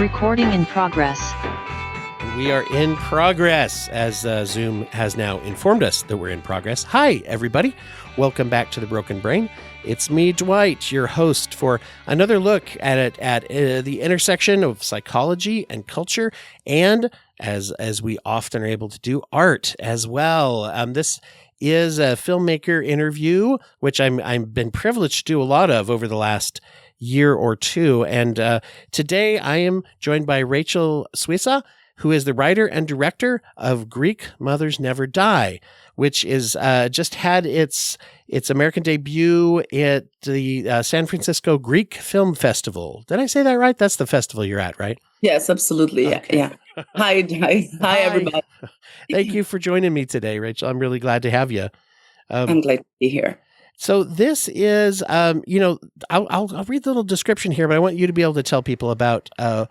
Recording in progress. We are in progress, as Zoom has now informed us that we're in progress. Hi, everybody. Welcome back to The Broken Brain. It's me, Dwight, your host for another look at the intersection of psychology and culture, and as we often are able to do, art as well. This is a filmmaker interview, which I've been privileged to do a lot of over the last year or two. And today I am joined by Rachel Suissa, who is the writer and director of Greek Mothers Never Die, which is just had its American debut at the San Francisco Greek Film Festival. Did I say that right? That's the festival you're at, right? Yes, absolutely. Okay. Yeah. Hi, everybody. Thank you for joining me today, Rachel. I'm really glad to have you. I'm glad to be here. So this is, I'll read the little description here, but I want you to be able to tell people about the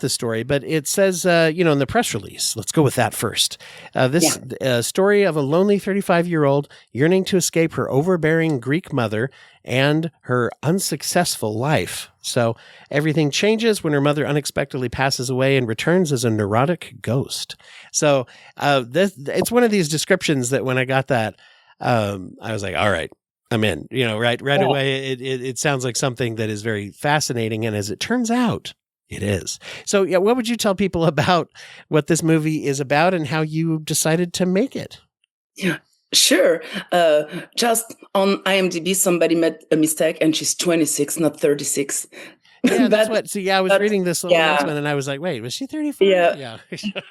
story. But it says, in the press release, let's go with that first. This story of a lonely 35-year-old yearning to escape her overbearing Greek mother and her unsuccessful life. So everything changes when her mother unexpectedly passes away and returns as a neurotic ghost. So it's one of these descriptions that when I got that, I was like, all right, I'm in, right away. It sounds like something that is very fascinating. And as it turns out, it is. So yeah, what would you tell people about what this movie is about and how you decided to make it? Yeah, sure. Just on IMDb, somebody made a mistake and she's 26, not 36. Yeah, that's what. See, I was reading this little announcement and I was like, wait, was she 35? Yeah.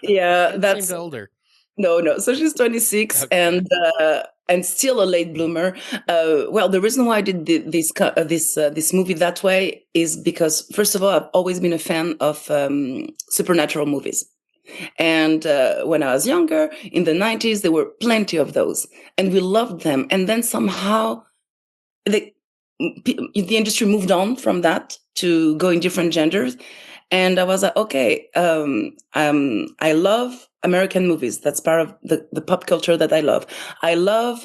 Yeah. That seemed older. No. So she's 26 okay. And still a late bloomer. The reason why I did this movie that way is because, first of all, I've always been a fan of supernatural movies. And when I was younger, in the 90s, there were plenty of those. And we loved them. And then somehow the industry moved on from that to go in different genders. And I was like, okay, I love American movies. That's part of the pop culture that I love. I love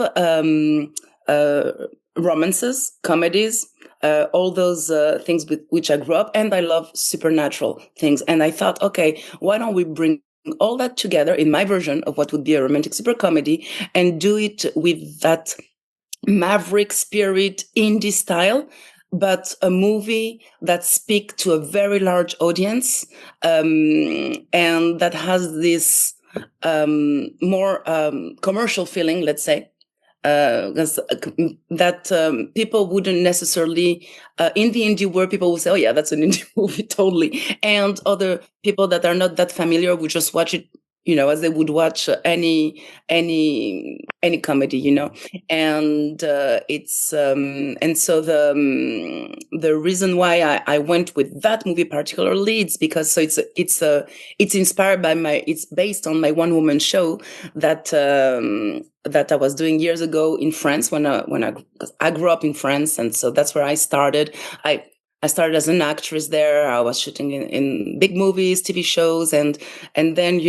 romances, comedies, all those things with which I grew up. And I love supernatural things. And I thought, okay, why don't we bring all that together in my version of what would be a romantic super comedy and do it with that maverick spirit, indie style, but a movie that speaks to a very large audience, and that has this more commercial feeling, let's say, that people wouldn't necessarily, in the indie world, people would say, oh yeah, that's an indie movie, totally. And other people that are not that familiar would just watch it, as they would watch any comedy, and it's and so the reason why I went with that movie particularly is because it's inspired by it's based on my one woman show that I was doing years ago in France when I grew up in France, and so that's where I started. I started as an actress there. I was shooting in big movies, TV shows, and then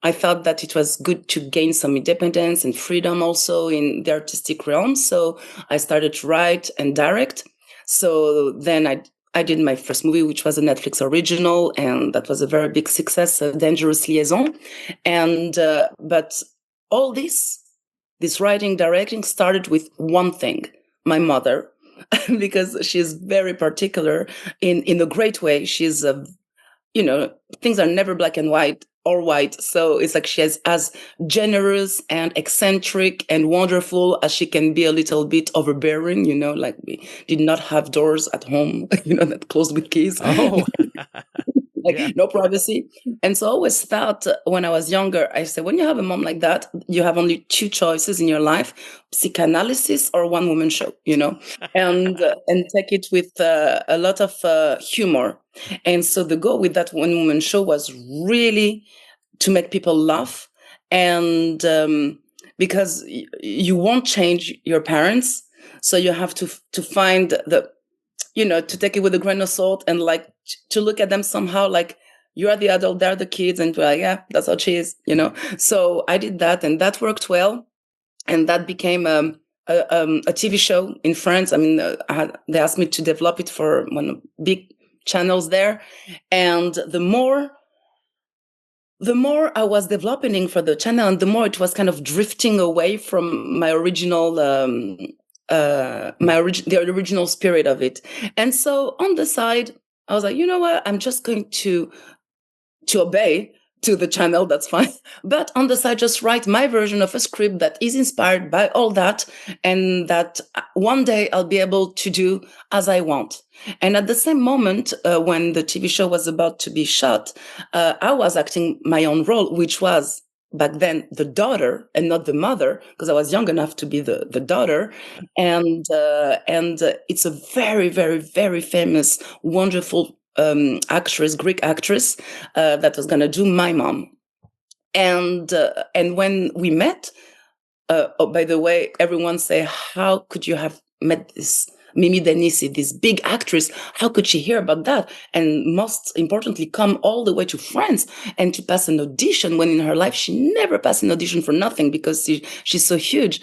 I felt that it was good to gain some independence and freedom also in the artistic realm. So I started to write and direct. So then I did my first movie, which was a Netflix original, and that was a very big success, A Dangerous Liaison. And but all this writing, directing started with one thing: my mother. Because she's very particular in a great way. She's, things are never black and white or white. So it's like she is as generous and eccentric and wonderful as she can be a little bit overbearing, like we did not have doors at home, that closed with keys. Oh, no privacy. And so I always thought when I was younger, I said, when you have a mom like that, you have only two choices in your life: psychoanalysis or one woman show, and take it with a lot of humor. And so the goal with that one woman show was really to make people laugh. And because you won't change your parents, so you have to find to take it with a grain of salt and like to look at them somehow like you are the adult, they're the kids, and we're like, yeah, that's how she is, So I did that, and that worked well, and that became a TV show in France. I mean, they asked me to develop it for one big channels there. And the more I was developing for the channel, and the more it was kind of drifting away from my original, the original spirit of it. And so on the side, I was like, you know what? I'm just going to obey to the channel. That's fine. But on the side, just write my version of a script that is inspired by all that, and that one day I'll be able to do as I want. And at the same moment, when the TV show was about to be shot, I was acting my own role, which was back then the daughter and not the mother, because I was young enough to be the daughter. And it's a very, very, very famous, wonderful Greek actress, that was going to do my mom. And when we met, oh, by the way, everyone say, how could you have met this Mimi Denisi, this big actress? How could she hear about that? And most importantly, come all the way to France and to pass an audition, when in her life she never passed an audition for nothing, because she's so huge.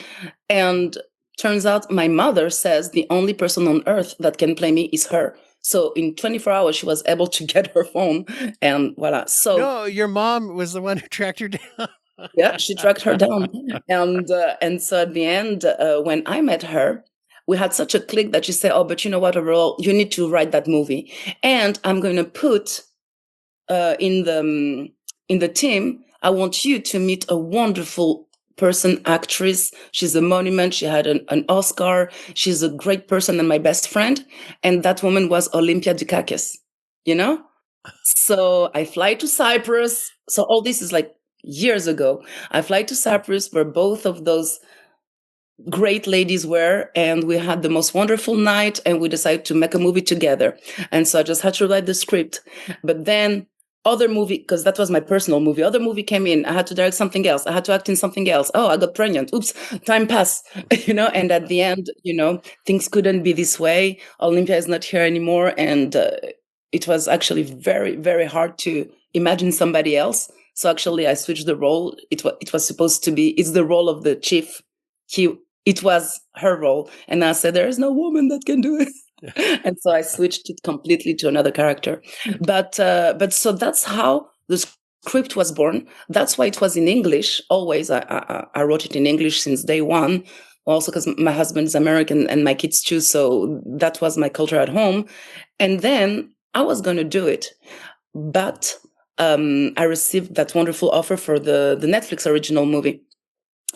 And turns out my mother says the only person on earth that can play me is her. So in 24 hours, she was able to get her phone, and voila. So no, your mom was the one who tracked her down. Yeah, she tracked her down. And so at the end, when I met her, we had such a click that she said, oh, but you know what, overall, you need to write that movie. And I'm going to put in the team, I want you to meet a wonderful person, actress. She's a monument. She had an Oscar. She's a great person and my best friend. And that woman was Olympia Dukakis, you know? So I fly to Cyprus. So all this is like years ago. I fly to Cyprus, where both of those great ladies were, and we had the most wonderful night, and we decided to make a movie together. And so I just had to write the script. But then other movie, because that was my personal movie, other movie came in. I had to direct something else. I had to act in something else. Oh, I got pregnant. Oops, time passed. And at the end, things couldn't be this way. Olympia is not here anymore. And it was actually very, very hard to imagine somebody else. So actually I switched the role. It was supposed to be, it's the role of the chief. It was her role. And I said, there is no woman that can do it. And so I switched it completely to another character. But so that's how the script was born. That's why it was in English. Always, I wrote it in English since day one. Also because my husband is American and my kids too. So that was my culture at home. And then I was going to do it. But I received that wonderful offer for the Netflix original movie.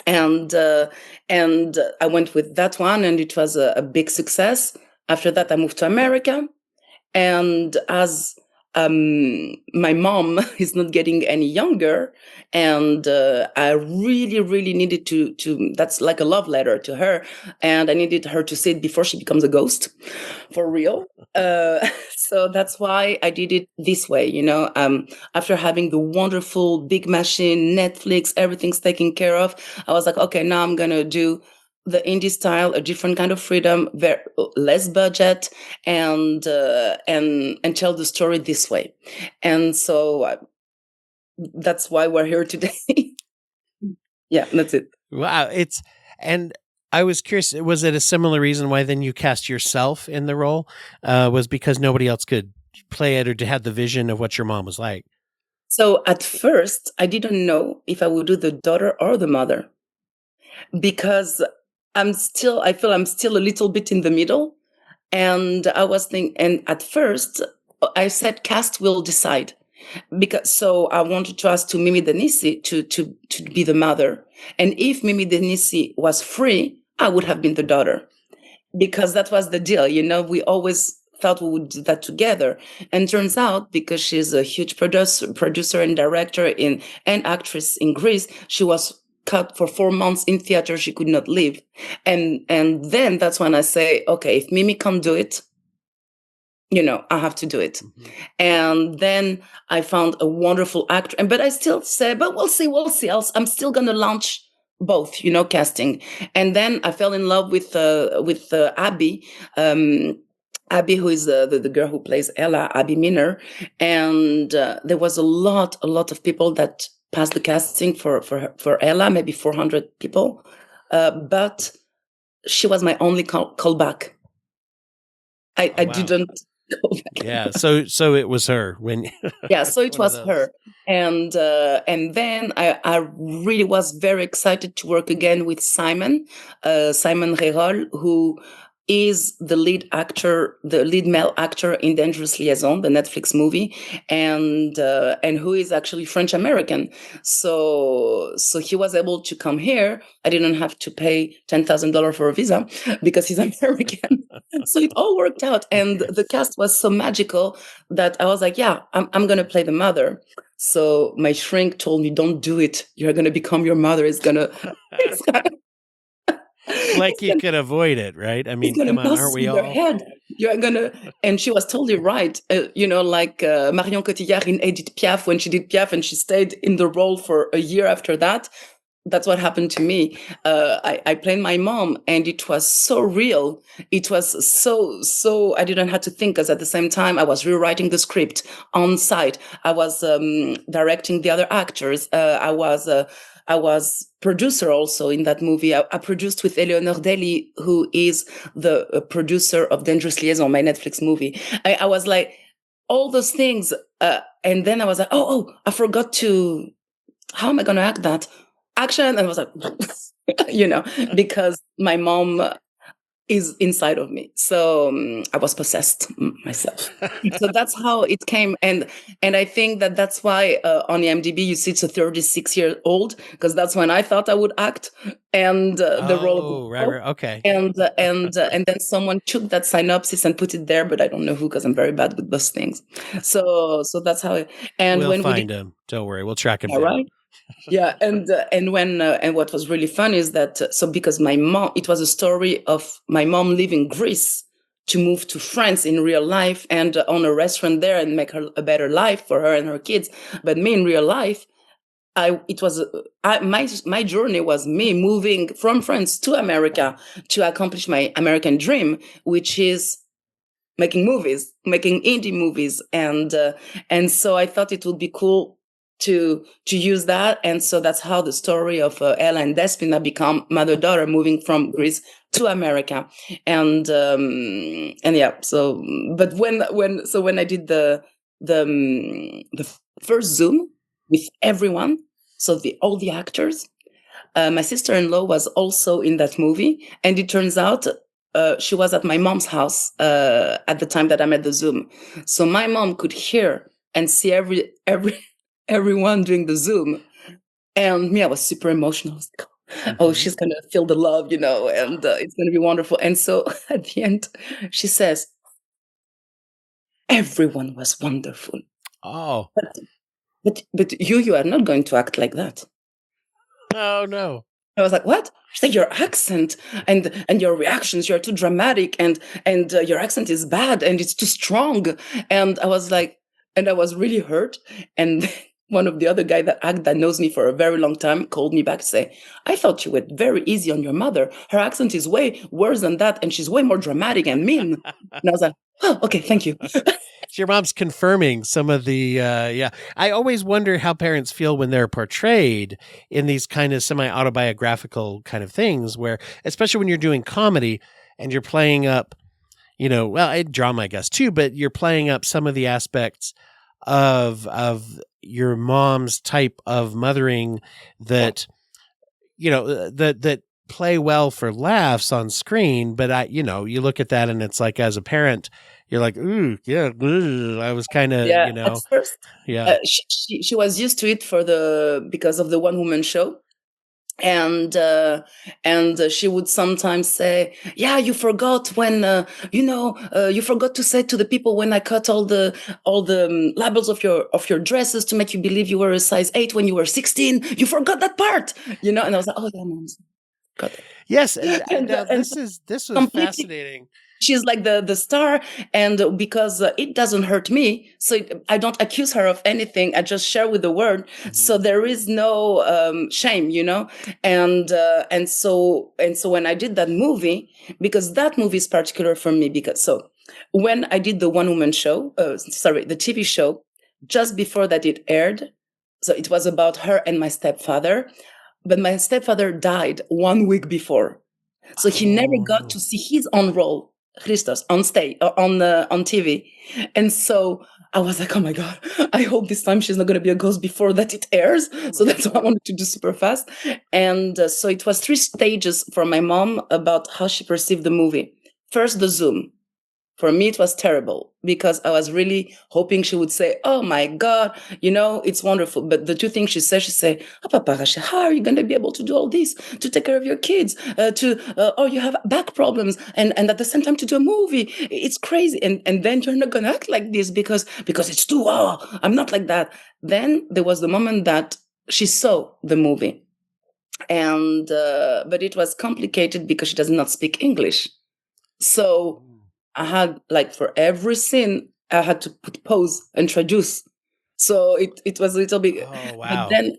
And I went with that one, and it was a big success. After that, I moved to America, and as my mom is not getting any younger, and I really, really needed to, that's like a love letter to her, and I needed her to see it before she becomes a ghost, for real. So that's why I did it this way, after having the wonderful big machine, Netflix, everything's taken care of. I was like, okay, now I'm going to do the indie style, a different kind of freedom, very less budget, and tell the story this way. And so that's why we're here today. Yeah, that's it. Wow. And I was curious, was it a similar reason why then you cast yourself in the role? Was because nobody else could play it, or to have the vision of what your mom was like? So at first, I didn't know if I would do the daughter or the mother, because I feel I'm still a little bit in the middle. And I was thinking, and at first I said cast will decide, so I wanted to ask to Mimi Denisi to be the mother. And if Mimi Denisi was free, I would have been the daughter, because that was the deal. We always thought we would do that together. And turns out, because she's a huge producer and director and actress in Greece, she was cut for 4 months in theater. She could not leave. And then that's when I say, okay, if Mimi can't do it, I have to do it. Mm-hmm. And then I found a wonderful actor. But I still say, but we'll see. I'm still going to launch both, casting. And then I fell in love with Abby. Abby, who is the girl who plays Ella, Abby Miner. And there was a lot of people that passed the casting for Ella, maybe 400 people. But she was my only callback. I didn't Yeah. So it was her when. Yeah, so it One of was those. her. And then I really was very excited to work again with Simon Rerol, who is the lead actor, the lead male actor in Dangerous Liaison, the Netflix movie, and who is actually French American. So he was able to come here. I didn't have to pay $10,000 for a visa because he's American. So it all worked out, and the cast was so magical that I was like, yeah, I'm going to play the mother. So my shrink told me, don't do it. You're going to become your mother. It's Like you could avoid it, right? I mean, going come to on, mess aren't we with your all? head. You're going to, and she was totally right. Like Marion Cotillard in Edith Piaf, when she did Piaf and she stayed in the role for a year after that. That's what happened to me. I played my mom, and it was so real. It was so I didn't have to think, because at the same time I was rewriting the script on site. I was directing the other actors. I was producer also in that movie. I produced with Eleanor Daly, who is the producer of Dangerous Liaison, my Netflix movie. I was like all those things, and then I was like, oh, I forgot to. How am I going to act that? Action. And I was like, because my mom is inside of me. So I was possessed myself. So that's how it came. And I think that's why on the IMDb, you see it's a 36-year-old, because that's when I thought I would act. And the role of the right. Okay. And then someone took that synopsis and put it there, but I don't know who, because I'm very bad with those things. So that's how. We'll find him. Don't worry, we'll track him down. Right. Yeah, and what was really fun is that because my mom, it was a story of my mom leaving Greece to move to France in real life and own a restaurant there and make her a better life for her and her kids. But me in real life, my journey was me moving from France to America to accomplish my American dream, which is making movies, making indie movies, and so I thought it would be cool to use that. And so that's how the story of Ella and Despina become mother-daughter, moving from Greece to America. And yeah, so but when I did the first Zoom with everyone, so all the actors, my sister-in-law was also in that movie, and it turns out she was at my mom's house at the time that I made the Zoom. So my mom could hear and see everyone doing the Zoom. And me, I was super emotional. I was like, oh, she's going to feel the love, and it's going to be wonderful. And so at the end, she says, everyone was wonderful. Oh. But you are not going to act like that. Oh, no. I was like, what? She's like, your accent and your reactions, you're too dramatic, and your accent is bad and it's too strong. And I was like, and I was really hurt. And one of the other guy that knows me for a very long time called me back to say, I thought you went very easy on your mother. Her accent is way worse than that, and she's way more dramatic and mean. And I was like, oh, okay, thank you. Your mom's confirming some of the, yeah. I always wonder how parents feel when they're portrayed in these kind of semi-autobiographical kind of things, where, especially when you're doing comedy and you're playing up, drama, I guess, too, but you're playing up some of the aspects of your mom's type of mothering that, that play well for laughs on screen. But you look at that and it's like, as a parent, you're like, ooh, yeah, I was kind of, At first, yeah. She was used to it because of the one woman show. And she would sometimes say, yeah, you forgot when, you forgot to say to the people when I cut all the labels of your dresses to make you believe you were a size 8 when you were 16. You forgot that part, and I was like, oh yeah, mom. Got it. Yes. This was fascinating. She's like the star, and because it doesn't hurt me, so I don't accuse her of anything. I just share with the world. Mm-hmm. So there is no shame, and so when I did that movie, because that movie is particular for me, because when I did the one woman show, the TV show, just before that it aired, so it was about her and my stepfather, but my stepfather died 1 week before. So he never got to see his own role. Christos on stage on TV, and so I was like, oh my god, I hope this time she's not going to be a ghost before that it airs. So that's what I wanted to do super fast, and so it was 3 stages for my mom about how she perceived the movie. First, the Zoom. For me, it was terrible because I was really hoping she would say, oh my God, it's wonderful. But the 2 things she said, oh, Papa Rachel, how are you going to be able to do all this, to take care of your kids, you have back problems and at the same time to do a movie? It's crazy. And then you're not going to act like this because it's too, I'm not like that. Then there was the moment that she saw the movie. And, but it was complicated because she does not speak English. So I had, like, for every scene, I had to put pause, introduce. So it was a little bit. Oh, wow. But then,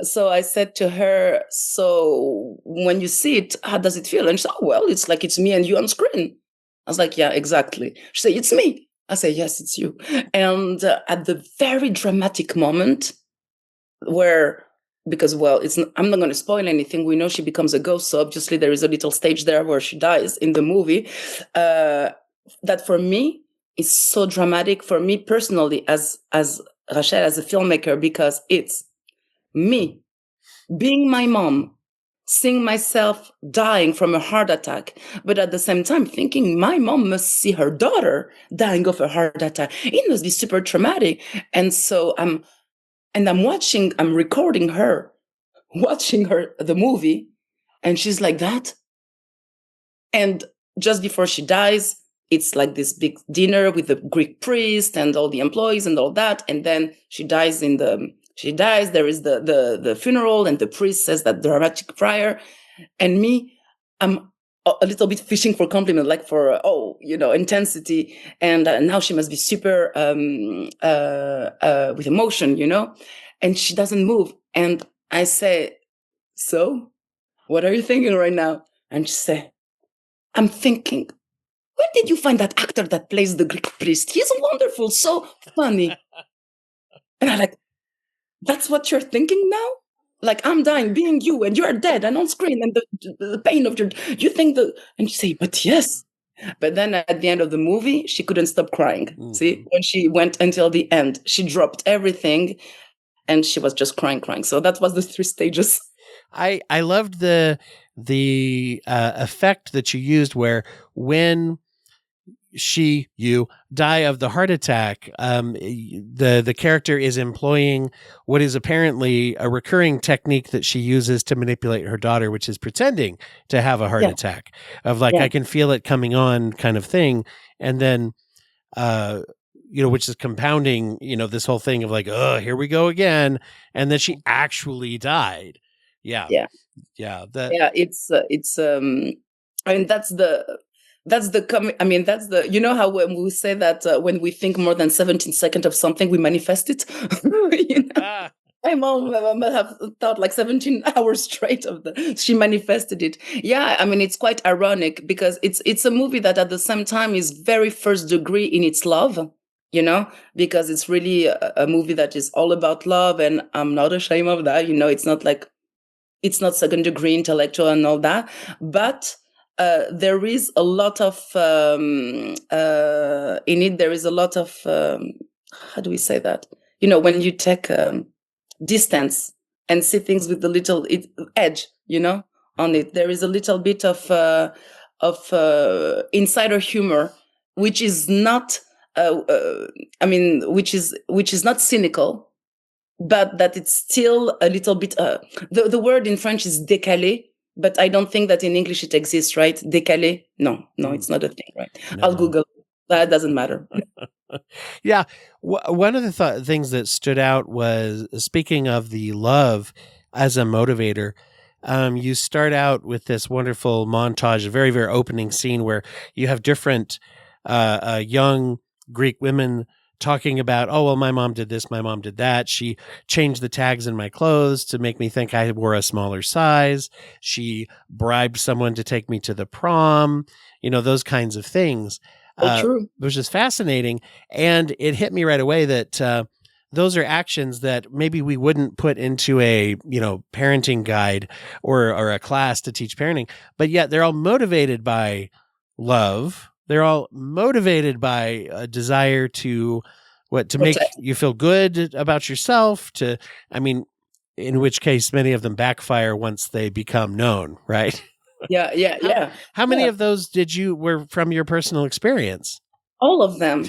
so I said to her, so when you see it, how does it feel? And she said, oh, well, it's like it's me and you on screen. I was like, yeah, exactly. She said, it's me. I said, yes, it's you. And at the very dramatic moment where, because, well, I'm not going to spoil anything. We know she becomes a ghost. So obviously there is a little stage there where she dies in the movie. That for me is so dramatic for me personally as Rachel, as a filmmaker, because it's me being my mom, seeing myself dying from a heart attack, but at the same time thinking my mom must see her daughter dying of a heart attack. It must be super traumatic. And so I'm recording her, watching her, the movie, and she's like that. And just before she dies, it's like this big dinner with the Greek priest and all the employees and all that. And then she dies. There is the funeral, and the priest says that dramatic prayer. And me, I'm a little bit fishing for compliment, like for, intensity. And now she must be super, with emotion, and she doesn't move. And I say, so what are you thinking right now? And she say, I'm thinking, where did you find that actor that plays the Greek priest? He's wonderful, so funny. And I'm like, that's what you're thinking now? Like, I'm dying, being you, and you're dead and on screen, and the pain of you think and you say, but yes. But then at the end of the movie, she couldn't stop crying. Mm-hmm. See, when she went until the end, she dropped everything and she was just crying. So that was the 3 stages. I loved the effect that you used where when you die of the heart attack, the character is employing what is apparently a recurring technique that she uses to manipulate her daughter, which is pretending to have a heart attack of like, I can feel it coming on kind of thing. And then, which is compounding, this whole thing of like, oh, here we go again. And then she actually died. Yeah. It's I mean, that's how when we say that when we think more than 17 seconds of something, we manifest it. My mom have thought like 17 hours straight of she manifested it. Yeah, I mean, it's quite ironic because it's a movie that at the same time is very first degree in its love, because it's really a movie that is all about love, and I'm not ashamed of that. It's not like, it's not second degree intellectual and all that, but there is a lot of in it. There is a lot of how do we say that? When you take distance and see things with the little edge, on it. There is a little bit of insider humor, which is not, which is not cynical, but that it's still a little bit. The word in French is décalé. But I don't think that in English it exists, right? Décalé? No, it's not a thing, right? No. I'll Google. That doesn't matter. Yeah. One of the things that stood out was, speaking of the love as a motivator, you start out with this wonderful montage, a very, very opening scene where you have different young Greek women talking about, oh, well, my mom did this, my mom did that. She changed the tags in my clothes to make me think I wore a smaller size. She bribed someone to take me to the prom, those kinds of things. True. Which is fascinating. And it hit me right away that those are actions that maybe we wouldn't put into a, parenting guide or a class to teach parenting, but yet they're all motivated by love, They're all motivated by a desire to make Protect. you feel good about yourself. I mean, in which case many of them backfire once they become known, right? Yeah, yeah, how yeah. how many Yeah. of those were from your personal experience? All of them.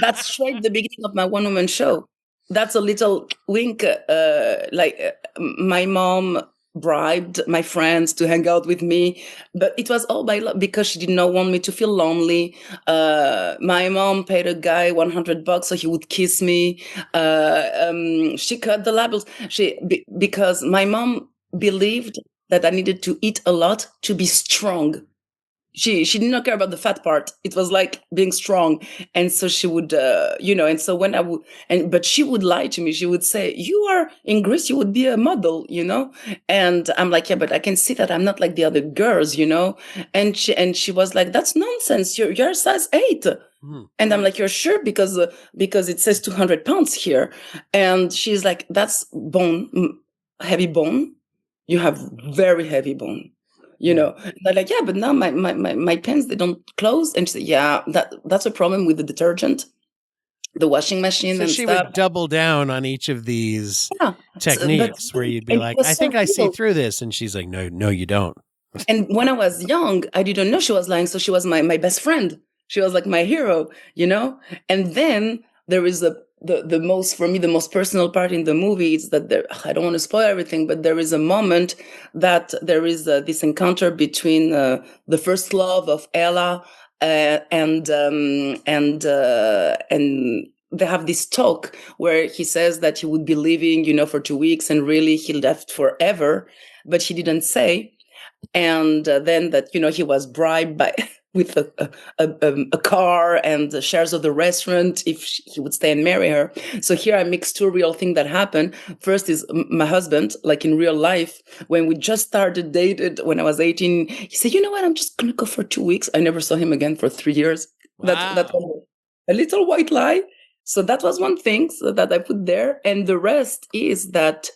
That's straight the beginning of my one-woman show. That's a little wink. My mom bribed my friends to hang out with me, but it was all by love because she did not want me to feel lonely. My mom paid a guy $100 so he would kiss me. She cut the labels. Because my mom believed that I needed to eat a lot to be strong. She did not care about the fat part. It was like being strong. And so she would, and so when I would, but she would lie to me. She would say, you are in Greece, you would be a model, And I'm like, yeah, but I can see that I'm not like the other girls, And she was like, that's nonsense. You're size 8. And I'm like, you're sure? Because it says 200 pounds here. And she's like, that's bone, heavy bone. You have very heavy bone. They're like, yeah, but now my pants, they don't close. And she said, yeah, that's a problem with the detergent, the washing machine So and she stuff. would double down on each of these Yeah. techniques where you'd be like, I think I see through this. And she's like, no, you don't. And when I was young, I didn't know she was lying. So she was my best friend. She was like my hero, And then there is the most, for me, the most personal part in the movie is that I don't want to spoil everything, but there is a moment that there is this encounter between the first love of Ella and they have this talk where he says that he would be leaving, for 2 weeks, and really he left forever, but he didn't say. And then that, he was bribed by with a car and the shares of the restaurant if he would stay and marry her. So here I mix two real things that happened. First is my husband, like in real life, when we just started dated when I was 18, he said, you know what, I'm just going to go for 2 weeks. I never saw him again for 3 years. Wow. That was a little white lie. So that was one thing that I put there. And the rest is that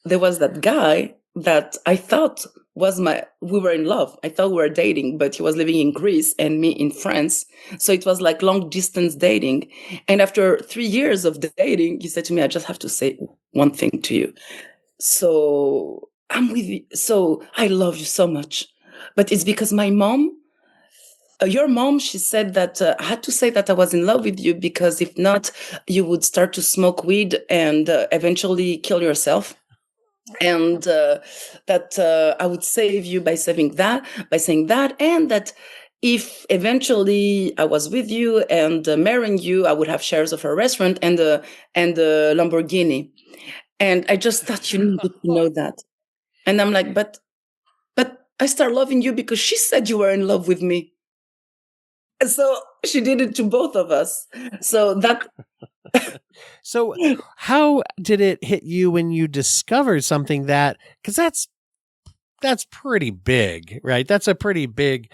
there was that guy that I thought we were in love. I thought we were dating, but he was living in Greece and me in France. So it was like long distance dating. And after 3 years of dating, he said to me, I just have to say one thing to you. So I'm with you. So I love you so much, but it's because my mom, your mom, she said that I had to say that I was in love with you because if not, you would start to smoke weed and eventually kill yourself. And that I would save you by saying that, and that if eventually I was with you and marrying you, I would have shares of her restaurant and the Lamborghini. And I just thought you needed to know that. And I'm like, but I start loving you because she said you were in love with me. And so she did it to both of us. So that. So how did it hit you when you discovered something that, because that's pretty big, right? That's a pretty big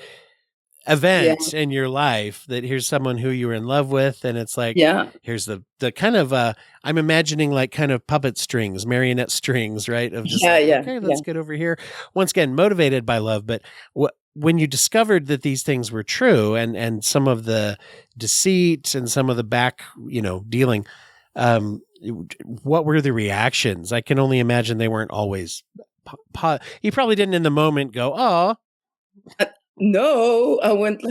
event in your life, that here's someone who you were in love with, and it's like, here's the kind of I'm imagining like kind of puppet strings, marionette strings, right? Of just okay, let's get over here. Once again, motivated by love. But when you discovered that these things were true, and some of the deceit and some of the back, dealing, what were the reactions? I can only imagine they weren't always. You probably didn't in the moment go, oh. No, I went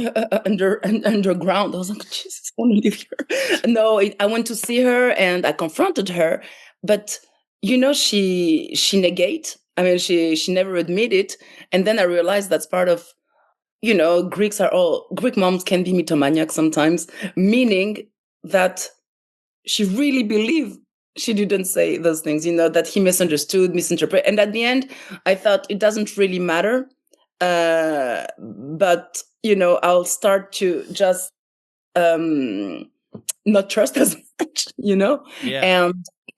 underground. I was like, Jesus, I want to live here. No, I went to see her and I confronted her, but she negate. I mean, she never admit it. And then I realized that's part of, Greek moms can be mythomaniac sometimes, meaning that she really believed she didn't say those things, that he misinterpreted. And at the end, I thought it doesn't really matter. But I'll start to just not trust as much,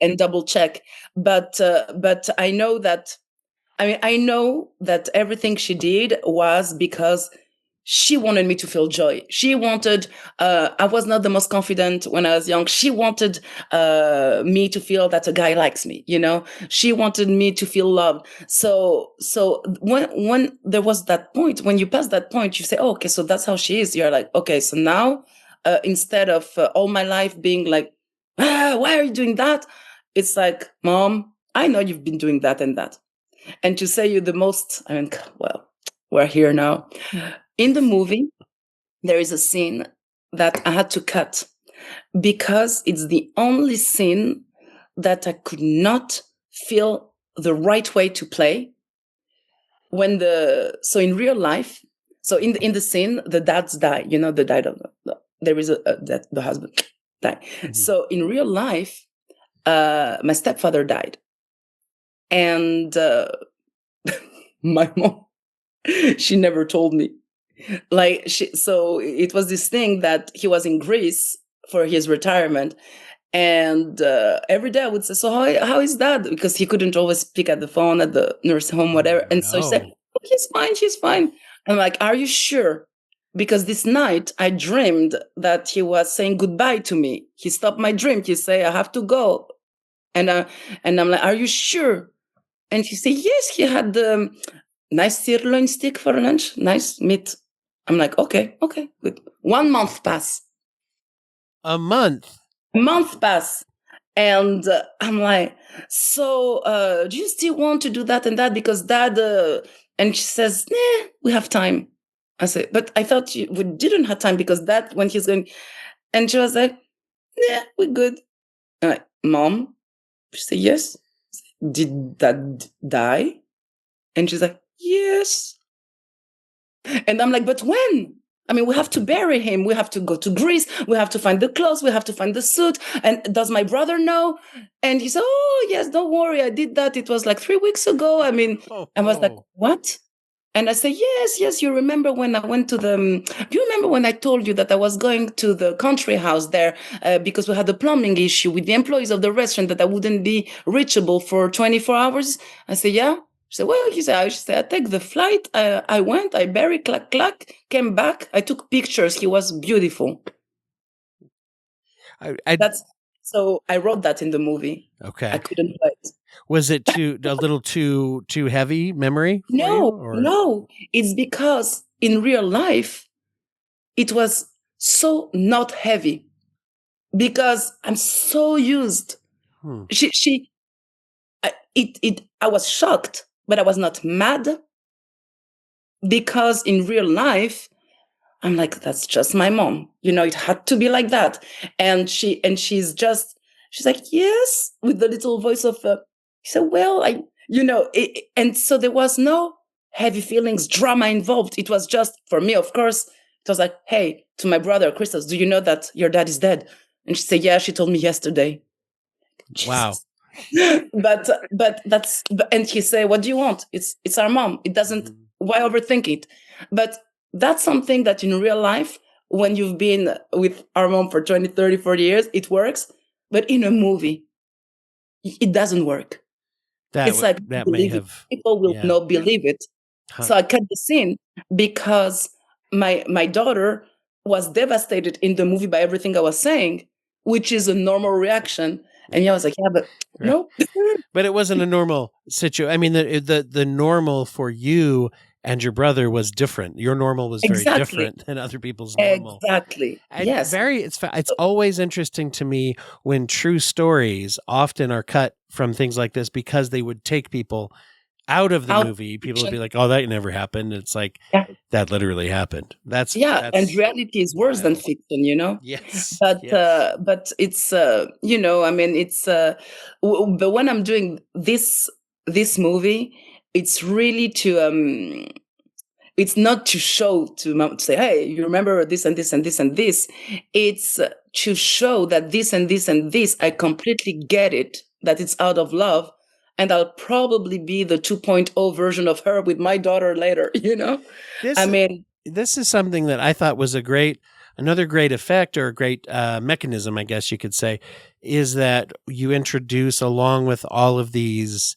and double check. But I know that everything she did was because she wanted me to feel joy. She wanted, I was not the most confident when I was young. She wanted me to feel that a guy likes me, you know? She wanted me to feel loved. So when there was that point, when you pass that point, you say, oh, okay, so that's how she is. You're like, okay, so now, instead of all my life being like, why are you doing that? It's like, Mom, I know you've been doing that and that. And to say you the most, I mean, well, we're here now. In the movie, there is a scene that I had to cut because it's the only scene that I could not feel the right way to play. So in real life, so in the scene, the dads die. You know, the died of there is that the husband died. Mm-hmm. So in real life, my stepfather died, and my mom, she never told me. Like so it was this thing that he was in Greece for his retirement, and every day I would say, so how is that? Because he couldn't always speak at the phone at the nursing home, whatever. And so she said, oh, she's fine. I'm like, are you sure? Because this night I dreamed that he was saying goodbye to me. He stopped my dream. He said, I have to go. And I'm like, are you sure? And he said, yes, he had the nice sirloin steak for lunch, nice meat. I'm like, okay, good. 1 month pass. A month pass. And I'm like, so do you still want to do that and that? Because Dad, and she says, nah, we have time. I said, but I thought we didn't have time because Dad, when he's going, and she was like, yeah, we're good. I'm like, Mom? She said, yes. Did Dad die? And she's like, yes. And I'm like, but when? I mean, we have to bury him. We have to go to Greece. We have to find the clothes. We have to find the suit. And does my brother know? And he said, oh, yes, don't worry. I did that. It was like 3 weeks ago. I mean, I was like, what? And I said, yes. You remember when I went to do you remember when I told you that I was going to the country house there because we had a plumbing issue with the employees of the restaurant that I wouldn't be reachable for 24 hours? I said, yeah. She said, well, she said, I take the flight. I went, I buried, clack, came back. I took pictures. He was beautiful. So I wrote that in the movie. Okay. I couldn't wait. Was it a little too heavy memory for you? No. It's because in real life, it was so not heavy because I'm so used. I was shocked, but I was not mad because in real life, I'm like, that's just my mom. You know, it had to be like that. And she's like, yes, with the little voice of, she said, well, and so there was no heavy feelings, drama involved. It was just, for me, of course, it was like, hey, to my brother, Christos, do you know that your dad is dead? And she said, yeah, she told me yesterday. Jesus. Wow. And he said, what do you want? It's our mom. It doesn't, why overthink it? But that's something that in real life, when you've been with our mom for 20, 30, 40 years, it works. But in a movie, it doesn't work. People will not believe it. Huh. So I cut the scene because my daughter was devastated in the movie by everything I was saying, which is a normal reaction. And I was like, yeah, but no. But it wasn't a normal situation. I mean, the normal for you and your brother was different. Your normal was very different than other people's normal. Exactly. And yes. It's always interesting to me when true stories often are cut from things like this because they would take people out of the movie. People would be like, oh, that never happened. It's like, that literally happened. That's and reality is worse than fiction, you know? Yes. But it's, I mean, it's, but when I'm doing this movie, it's really to, it's not to show to say, hey, you remember this and this and this and this. It's to show that this and this and this, I completely get it, that it's out of love. And I'll probably be the 2.0 version of her with my daughter later, you know? This is something that I thought was another great effect or a great mechanism, I guess you could say, is that you introduce along with all of these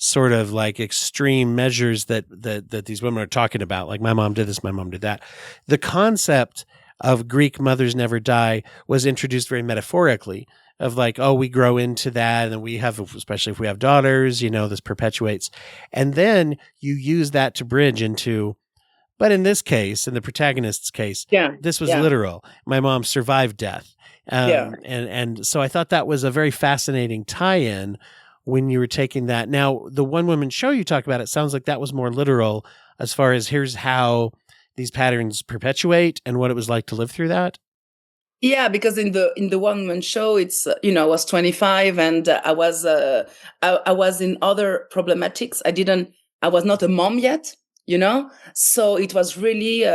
sort of like extreme measures that these women are talking about. Like, my mom did this, my mom did that. The concept of Greek mothers never die was introduced very metaphorically, of like, oh, we grow into that, and we have, especially if we have daughters, this perpetuates. And then you use that to bridge into, but in this case, in the protagonist's case, this was literal. My mom survived death. And so I thought that was a very fascinating tie-in when you were taking that. Now, the one woman show you talk about, it sounds like that was more literal, as far as here's how these patterns perpetuate and what it was like to live through that. Yeah, because in the one woman show, it's I was 25, and I was in other problematics. I was not a mom yet, so it was really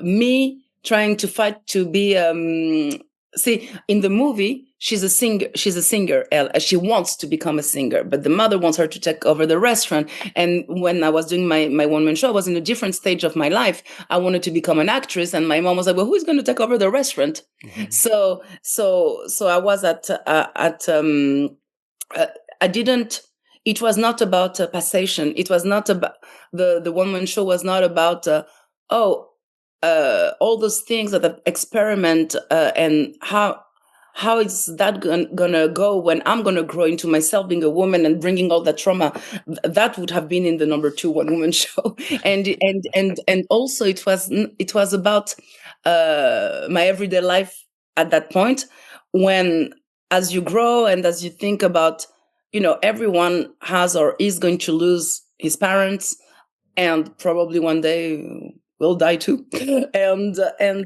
me trying to fight to be. See, in the movie, she's a singer. She wants to become a singer, but the mother wants her to take over the restaurant. And when I was doing my one-man show, I was in a different stage of my life. I wanted to become an actress, and my mom was like, "Well, who's going to take over the restaurant?" Mm-hmm. So I was I didn't. It was not about passation. It was not about the one-man show. Was not about all those things that I experiment and how is that gonna go when I'm gonna grow into myself being a woman and bringing all that trauma. That would have been in the number 2 one woman show. and also it was about my everyday life at that point, when as you grow and as you think about, everyone has or is going to lose his parents, and probably one day will die too. And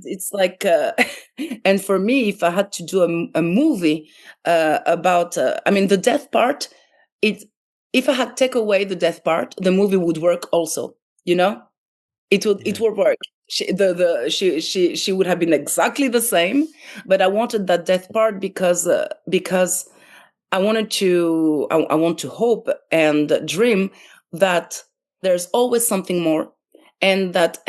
it's like, and for me, if I had to do a movie about, the death part, if I had take away the death part, the movie would work also, it would work. She would have been exactly the same, but I wanted that death part because I want to hope and dream that there's always something more, and that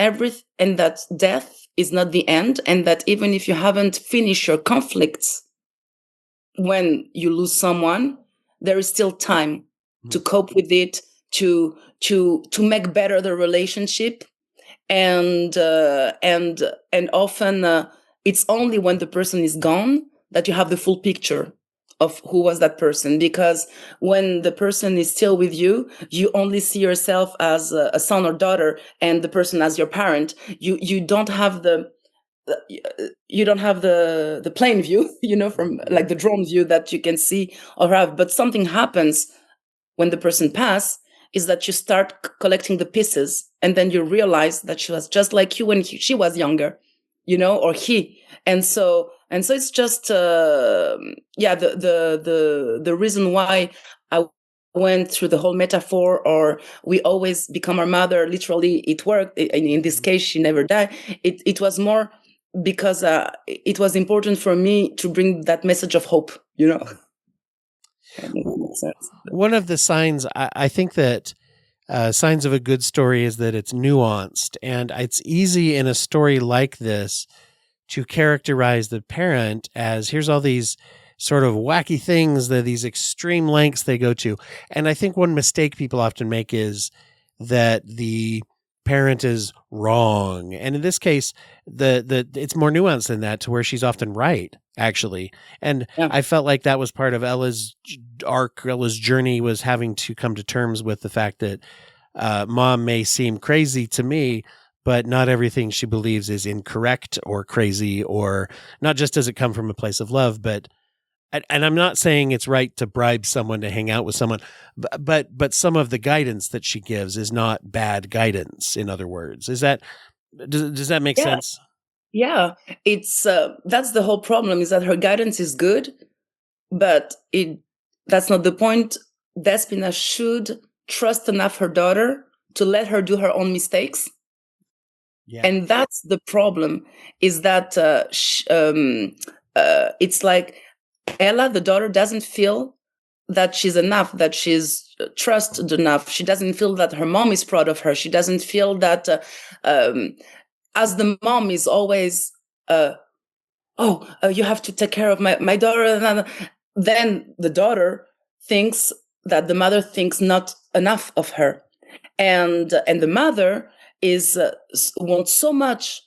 death is not the end, and that even if you haven't finished your conflicts when you lose someone, there is still time to cope with it, to make better the relationship, and often it's only when the person is gone that you have the full picture of who was that person, because when the person is still with you, you only see yourself as a son or daughter, and the person as your parent. You don't have the plane view, from like the drone view that you can see or have. But something happens when the person passes, is that you start collecting the pieces, and then you realize that she was just like you when she was younger, or he. And so it's just the reason why I went through the whole metaphor, or we always become our mother. Literally, it worked. In this case, she never died. It was more because it was important for me to bring that message of hope. One of the signs, I think that signs of a good story is that it's nuanced, and it's easy in a story like this to characterize the parent as, here's all these sort of wacky things, these extreme lengths they go to. And I think one mistake people often make is that the parent is wrong. And in this case, it's more nuanced than that, to where she's often right, actually. And I felt like that was part of Ella's arc. Ella's journey was having to come to terms with the fact that mom may seem crazy to me, but not everything she believes is incorrect or crazy, or not just does it come from a place of love, but, and I'm not saying it's right to bribe someone to hang out with someone, but some of the guidance that she gives is not bad guidance, in other words. Does that make sense? Yeah, it's that's the whole problem, is that her guidance is good, but that's not the point. Despina should trust enough her daughter to let her do her own mistakes. Yeah. And that's the problem, is that it's like Ella, the daughter, doesn't feel that she's enough, that she's trusted enough. She doesn't feel that her mom is proud of her. She doesn't feel that as the mom is always, you have to take care of my daughter. Then the daughter thinks that the mother thinks not enough of her, and the mother is wants so much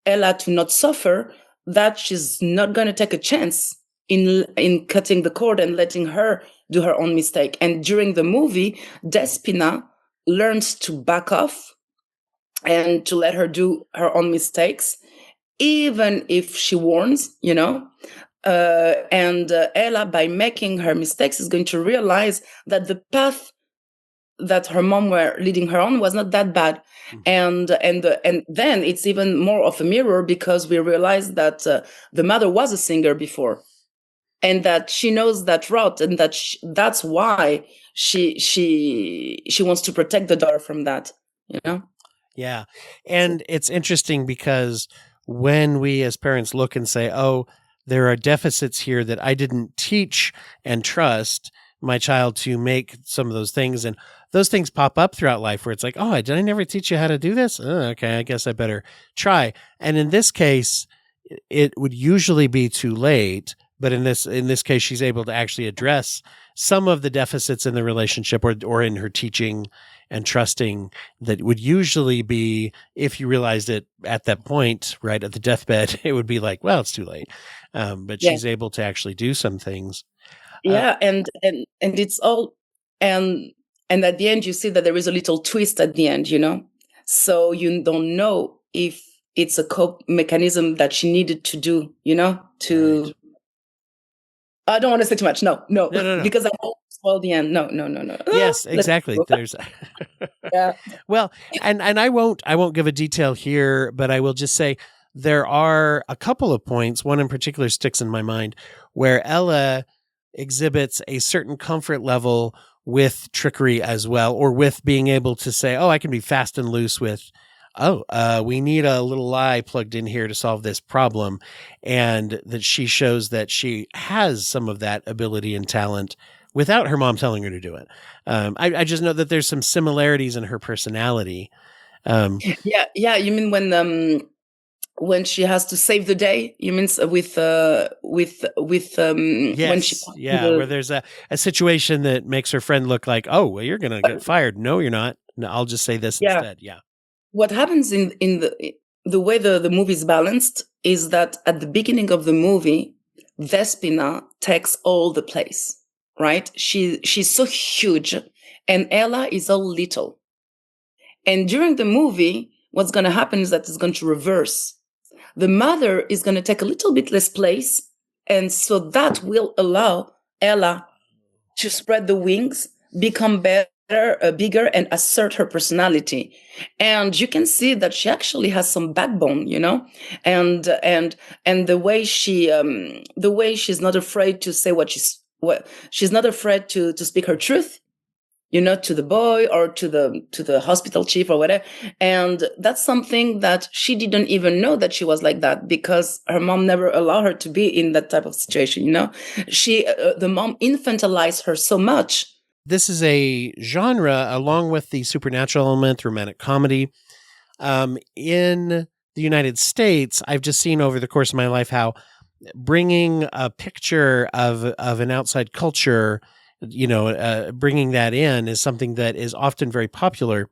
Ella to not suffer that she's not going to take a chance in cutting the cord and letting her do her own mistake. And during the movie, Despina learns to back off and to let her do her own mistakes, even if she warns, and Ella, by making her mistakes, is going to realize that the path that her mom were leading her on was not that bad. Mm-hmm. And then it's even more of a mirror, because we realize that the mother was a singer before, and that she knows that route, and that that's why she wants to protect the daughter from that. Yeah. And it's interesting because when we as parents look and say, oh, there are deficits here that I didn't teach and trust my child to make some of those things. And those things pop up throughout life where it's like, oh, did I never teach you how to do this? Oh, okay, I guess I better try. And in this case, it would usually be too late. But in this case, she's able to actually address some of the deficits in the relationship or in her teaching and trusting that would usually be, if you realized it at that point, right at the deathbed, it would be like, well, it's too late. But she's able to actually do some things. Yeah, and it's all, and at the end you see that there is a little twist at the end, so you don't know if it's a cope mechanism that she needed to do, to. Right. I don't want to say too much. No. Because I won't spoil the end. No. Yes, exactly. There's yeah. Well, and I won't give a detail here, but I will just say there are a couple of points. One in particular sticks in my mind where Ella exhibits a certain comfort level with trickery as well, or with being able to say, oh, I can be fast and loose with, we need a little lie plugged in here to solve this problem. And that she shows that she has some of that ability and talent without her mom telling her to do it. I just know that there's some similarities in her personality. Yeah. You mean when she has to save the day? You mean with yes, when she where there's a situation that makes her friend look like, oh, well, you're gonna get fired. No, you're not. No, I'll just say this instead. Yeah. What happens in the way the movie is balanced is that at the beginning of the movie, Despina takes all the place, right? She's so huge, and Ella is all little. And during the movie, what's going to happen is that it's going to reverse. The mother is going to take a little bit less place, and so that will allow Ella to spread the wings, become better, bigger, and assert her personality. And you can see that she actually has some backbone, and the way she's not afraid to say what she's not afraid to speak her truth, to the boy or to the hospital chief or whatever. And that's something that she didn't even know that she was like that, because her mom never allowed her to be in that type of situation. The mom infantilized her so much. This is a genre, along with the supernatural element, romantic comedy. In the United States, I've just seen over the course of my life how bringing a picture of an outside culture, bringing that in is something that is often very popular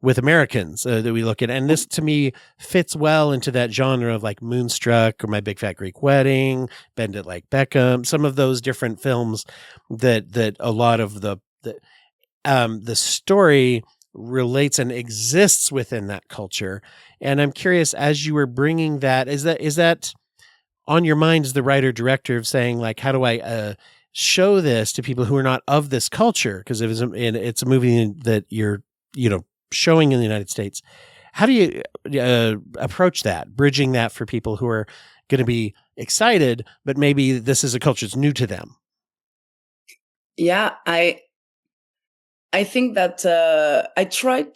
with Americans that we look at. And this, to me, fits well into that genre of like Moonstruck or My Big Fat Greek Wedding, Bend It Like Beckham, some of those different films that a lot of the story relates and exists within that culture. And I'm curious, as you were bringing that, is that on your mind as the writer director of saying, like, how do I show this to people who are not of this culture? Because it's a movie that you're showing in the United States. How do you approach that, bridging that for people who are going to be excited, but maybe this is a culture that's new to them? Yeah, I think that I tried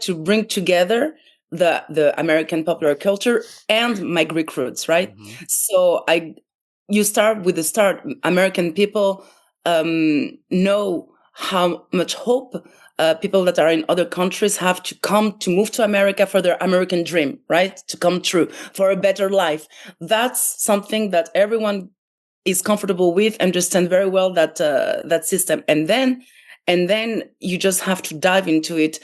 to bring together the American popular culture and my Greek roots, right? Mm-hmm. So you start with the start. American people know how much hope people that are in other countries have to move to America for their American dream, right? To come true, for a better life. That's something that everyone is comfortable with, understand very well that that system, and then you just have to dive into it.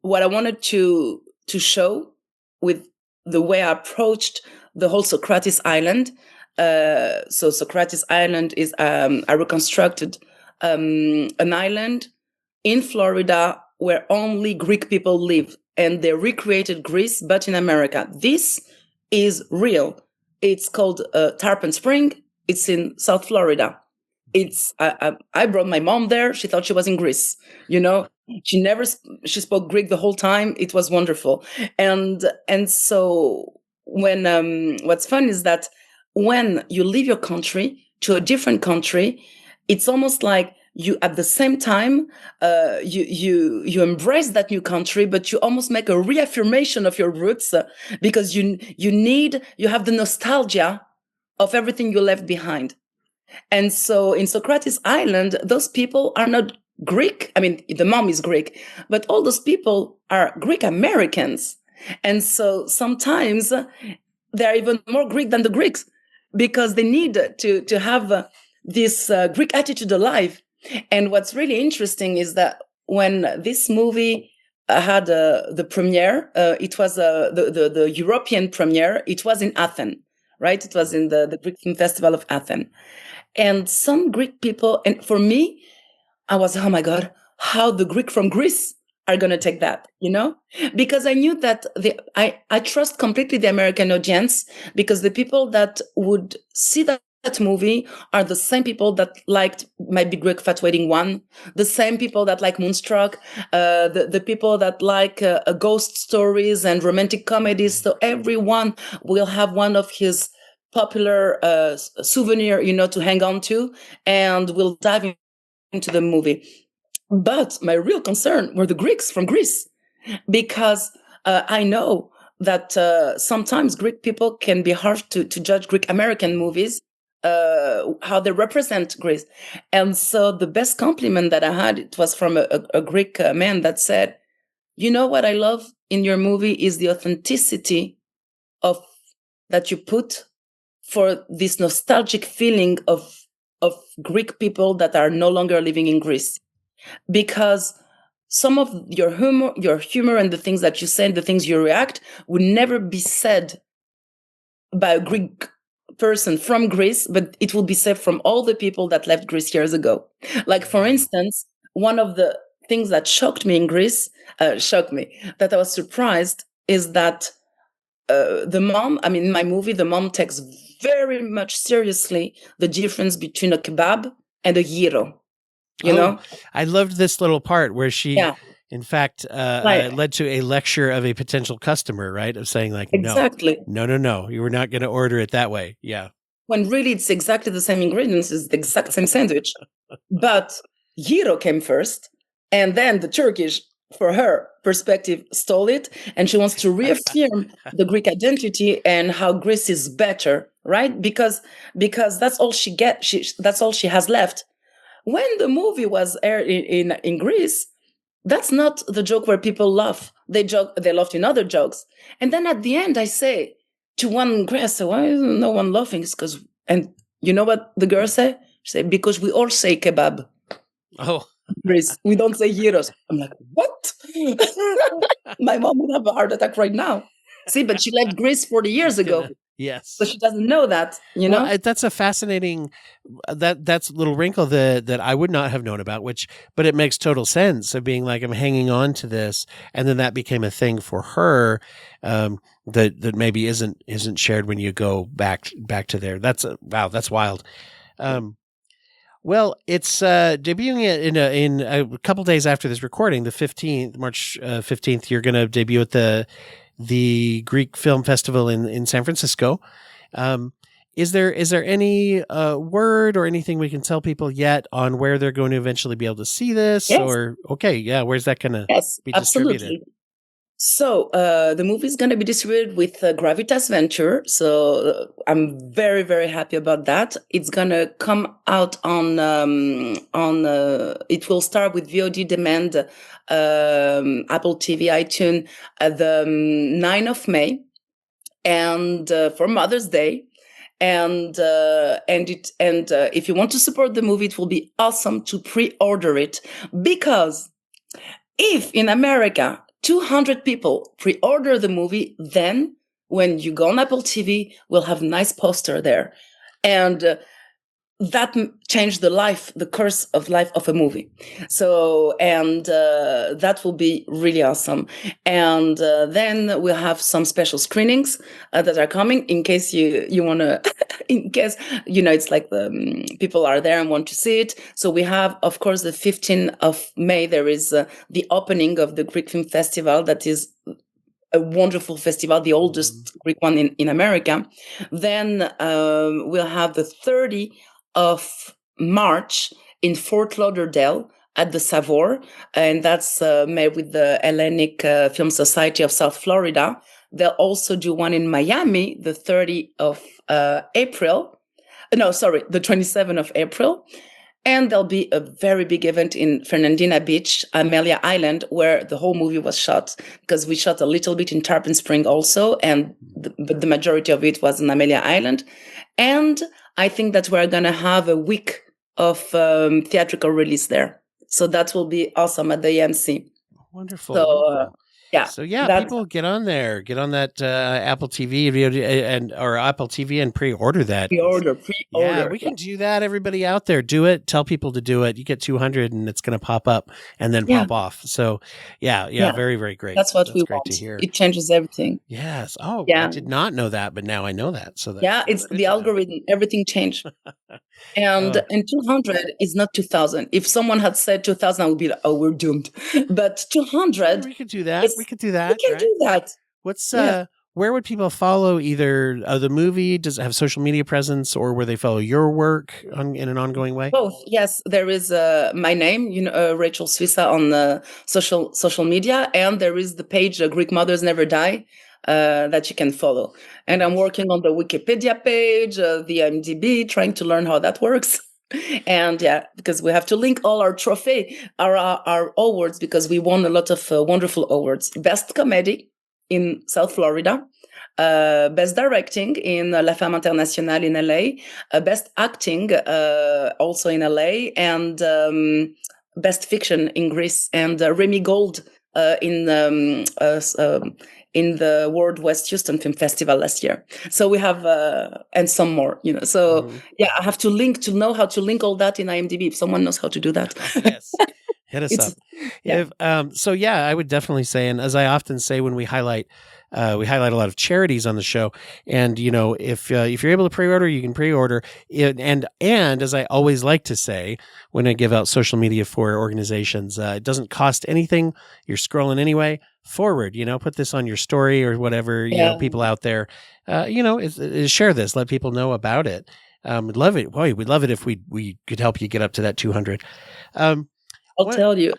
What I wanted to show with the way I approached the whole Socrates Island. So Socrates Island is I reconstructed an island in Florida where only Greek people live, and they recreated Greece, but in America. This is real. It's called Tarpon Spring. It's in South Florida. It's I brought my mom there. She thought she was in Greece. You know, she spoke Greek the whole time. It was wonderful. And so when what's fun is that when you leave your country to a different country, it's almost like you at the same time you embrace that new country, but you almost make a reaffirmation of your roots, because you have the nostalgia of everything you left behind. And so in Socrates Island, those people are not Greek. I mean, the mom is Greek, but all those people are Greek Americans. And so sometimes they're even more Greek than the Greeks, because they need to have this Greek attitude alive. And what's really interesting is that when this movie had the premiere, it was the European premiere. It was in Athens, right? It was in the Greek Film Festival of Athens. And some Greek people, and for me, I was, oh my God, how the Greek from Greece are going to take that, because I knew that I trust completely the American audience, because the people that would see that movie are the same people that liked My Big Greek Fat Wedding 1, the same people that like Moonstruck, the people that like ghost stories and romantic comedies. So everyone will have one of his popular souvenir, to hang on to, and we'll dive into the movie. But my real concern were the Greeks from Greece, because I know that sometimes Greek people can be hard to judge Greek American movies, how they represent Greece. And so the best compliment that I had, it was from a Greek man that said, what I love in your movie is the authenticity of that you put for this nostalgic feeling of Greek people that are no longer living in Greece. Because some of your humor and the things that you say and the things you react would never be said by a Greek person from Greece, but it will be said from all the people that left Greece years ago. Like, for instance, one of the things that shocked me in Greece, that I was surprised, is that the mom, in my movie, the mom takes very much seriously the difference between a kebab and a gyro. You know? I loved this little part where she, in fact, led to a lecture of a potential customer, right? Of saying like, exactly. No, you were not going to order it that way. Yeah. When really it's exactly the same ingredients, it's the exact same sandwich. But gyro came first, and then the Turkish, for her perspective, stole it, and she wants to reaffirm the Greek identity and how Greece is better, right? Because that's all she gets. That's all she has left. When the movie was aired in Greece, that's not the joke where people laugh. They laughed in other jokes. And then at the end, I say to one girl, I say, why is no one laughing? It's because, and you know what the girl say? She said, because we all say kebab. Oh. Greece. We don't say gyros. I'm like, what? My mom would have a heart attack right now. See, but she left Greece 40 years ago. Yes. So she doesn't know that, Well, that's a fascinating, that's a little wrinkle that I would not have known about, but it makes total sense of being like, I'm hanging on to this. And then that became a thing for her, that maybe isn't shared when you go back to there. Wow. That's wild. Well, it's debuting in a couple days after this recording, the 15th, March 15th. You're going to debut at the Greek Film Festival in San Francisco. Is there any word or anything we can tell people yet on where they're going to eventually be able to see this? Yes. Or where's that going to be distributed? Absolutely. So the movie is going to be distributed with Gravitas Venture. So I'm very, very happy about that. It's going to come out on it will start with VOD demand, Apple TV, iTunes, the 9th of May, and for Mother's Day. And if you want to support the movie, it will be awesome to pre-order it, because if in America 200 people pre-order the movie, then when you go on Apple TV, we'll have a nice poster there, and that changed the course of life of a movie. So, and that will be really awesome. And then we'll have some special screenings that are coming in case you want to, in case, it's like the people are there and want to see it. So we have, of course, the 15th of May, there is the opening of the Greek Film Festival. That is a wonderful festival, the oldest Greek one in America. Then we'll have the 30th of March in Fort Lauderdale at the Savour, and that's made with the Hellenic Film Society of South Florida. They'll also do one in Miami, the 30th of April. No, sorry, the 27th of April. And there'll be a very big event in Fernandina Beach, Amelia Island, where the whole movie was shot, because we shot a little bit in Tarpon Spring also, but the majority of it was in Amelia Island. And I think that we're going to have a week of theatrical release there. So that will be awesome at the AMC. Wonderful. So, yeah. So people get on there, get on that Apple TV or Apple TV and pre-order that. Pre-order. Yeah, we can do that. Everybody out there, do it. Tell people to do it. You get 200 and it's going to pop up and then pop off. So yeah, very, very great. That's what we want. To hear. It changes everything. Yes. Oh, yeah. I did not know that, but now I know that. So it's the algorithm. Everything changed. And 200 is not 2000. If someone had said 2000, I would be like, oh, we're doomed. But 200. We could do that. We could do that. We can do that. What's where would people follow either the movie? Does it have social media presence, or where they follow your work in an ongoing way? Both. Yes, there is my name, Rachel Suissa on social media, and there is the page Greek Mothers Never Die that you can follow. And I'm working on the Wikipedia page, the IMDb, trying to learn how that works. And because we have to link all our our awards, because we won a lot of wonderful awards. Best comedy in South Florida, best directing in La Femme Internationale in LA, best acting also in LA, and best fiction in Greece, and Remy Gold in the World West Houston Film Festival last year. So we have, and some more, So I have to know how to link all that in IMDb. If someone knows how to do that. Yes. Hit us up. Yeah. I would definitely say, and as I often say when we highlight a lot of charities on the show, and if you're able to pre-order, you can pre-order it. And as I always like to say when I give out social media for organizations, it doesn't cost anything. You're scrolling anyway. Forward, put this on your story or whatever. People out there, share this. Let people know about it. We'd love it. Boy, we'd love it if we could help you get up to that 200. I'll tell you.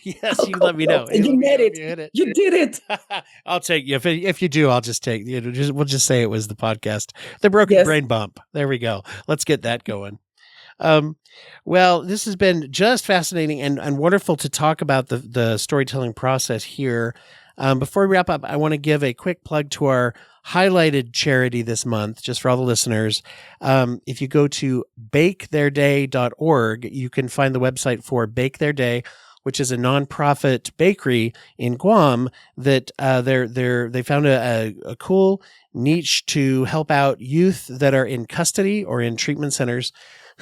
Yes, you let me know. You made it. You did it. I'll take you. If you do, I'll just take you. We'll just say it was the podcast, the Broken Brain Bump. There we go. Let's get that going. Well, this has been just fascinating and wonderful to talk about the storytelling process here. Before we wrap up, I want to give a quick plug to our highlighted charity this month, just for all the listeners. If you go to baketheirday.org, you can find the website for Bake Their Day, which is a nonprofit bakery in Guam that they found a cool niche to help out youth that are in custody or in treatment centers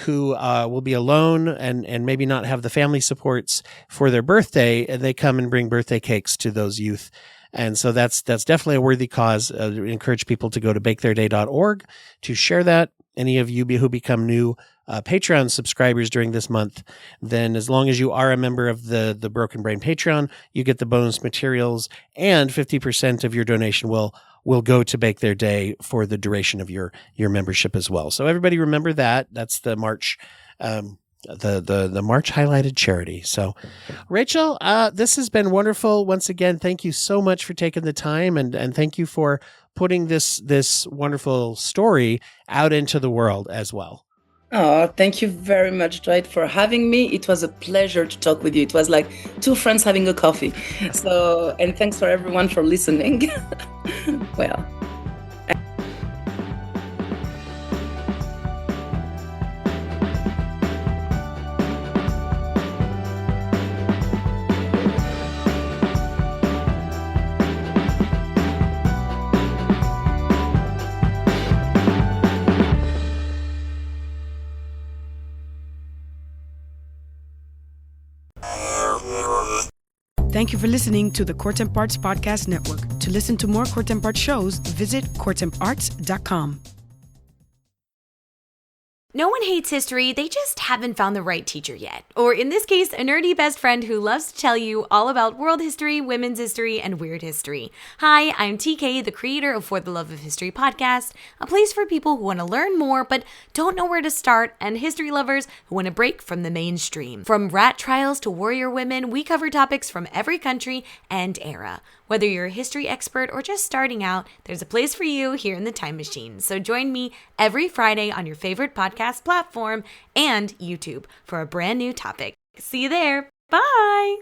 who will be alone and maybe not have the family supports for their birthday, and they come and bring birthday cakes to those youth. And so that's definitely a worthy cause. I encourage people to go to baketheirday.org to share that. Any of you who become new Patreon subscribers during this month, then as long as you are a member of the Broken Brain Patreon, you get the bonus materials, and 50% of your donation will go to Bake Their Day for the duration of your membership as well. So everybody remember that. That's the March the March highlighted charity. So Rachel, this has been wonderful. Once again, thank you so much for taking the time, and thank you for putting this wonderful story out into the world as well. Oh, thank you very much, Dwight, for having me. It was a pleasure to talk with you. It was like two friends having a coffee. So, and thanks for everyone for listening. Well. Thank you for listening to the Courtemp Arts Podcast Network. To listen to more Courtemp Arts shows, visit courtemparts.com. No one hates history, they just haven't found the right teacher yet. Or in this case, a nerdy best friend who loves to tell you all about world history, women's history, and weird history. Hi, I'm TK, the creator of For the Love of History podcast, a place for people who want to learn more but don't know where to start, and history lovers who want to break from the mainstream. From rat trials to warrior women, we cover topics from every country and era. Whether you're a history expert or just starting out, there's a place for you here in the Time Machine. So join me every Friday on your favorite podcast platform and YouTube for a brand new topic. See you there. Bye!